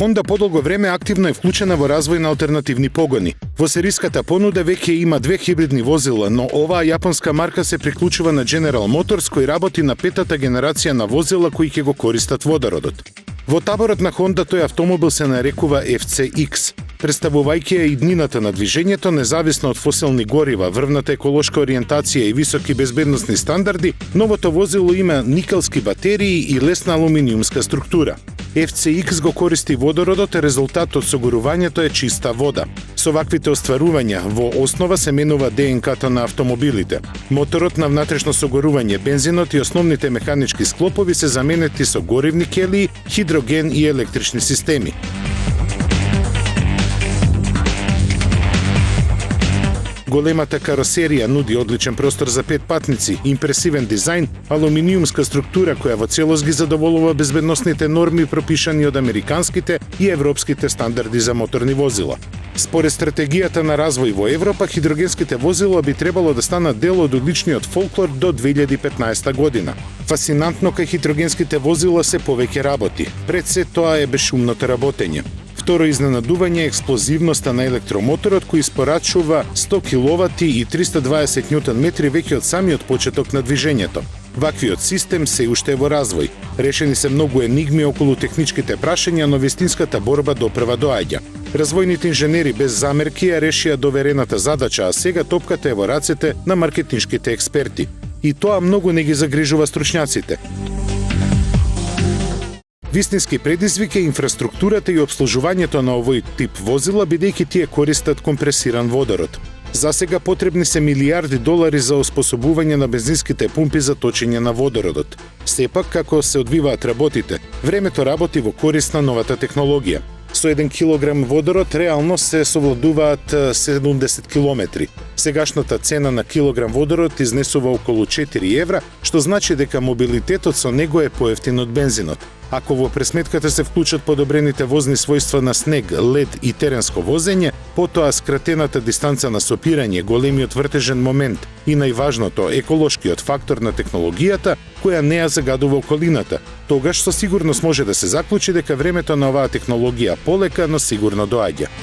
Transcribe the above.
Honda подолго време активно е вклучена во развој на алтернативни погони. Во сериската понуда веќе има 2 хибридни возила, но оваа јапонска марка се приклучува на General Motors кој работи на 5-та генерација на возила кои ќе го користат водородот. Во таборот на Honda тој автомобил се нарекува FCX, представувајќи ја иднината на движењето независно од фосилни горива, врвната еколошка ориентација и високи безбедносни стандарди. Новото возило има никелски батерии и лесна алуминиумска структура. FCX го користи водородот, резултатот со горувањето е чиста вода. Со ваквите остварувања во основа се менува ДНК-то на автомобилите. Моторот на внатрешно согорување, бензинот и основните механички склопови се заменети со горивни келии, хидроген и електрични системи. Големата каросерија нуди одличен простор за 5 патници, импресивен дизајн, алуминиумска структура која во целост ги задоволува безбедносните норми пропишани од американските и европските стандарди за моторни возила. Според стратегијата на развој во Европа, хидрогенските возила би требало да станат дел од одличниот фолклор до 2015 година. Фасинантно кај хидрогенските возила се повеќе работи. Пред се тоа е бесшумното работење. Второ изненадување е експлозивноста на електромоторот кој испорачува 100 кВт и 320 Нм веќе од самиот почеток на движењето. Ваквиот систем се уште во развој. Решени се многу енигми околу техничките прашања, но вистинската борба допрва доаѓа. Развојните инженери без замерки ја решија доверената задача, а сега топката е во рацете на маркетиншките експерти. И тоа многу не ги загрижува стручњаците. Вистински предизвик е инфраструктурата и обслужувањето на овој тип возила, бидејќи тие користат компресиран водород. Засега потребни се милиарди долари за оспособување на бензинските пумпи за точење на водородот. Сепак, како се одвиваат работите, времето работи во корист на новата технологија. Со 1 килограм водород реално се совладуваат 70 километри. Сегашната цена на килограм водород изнесува околу 4 евра, што значи дека мобилитетот со него е поевтин од бензинот. Ако во пресметката се вклучат подобрените возни својства на снег, лед и теренско возење, потоа скратената дистанца на сопирање, големиот вртежен момент и најважното, еколошкиот фактор на технологијата, која не ја загадува околината, тогаш со сигурност може да се заклучи дека времето на оваа технологија полека, но сигурно доаѓа.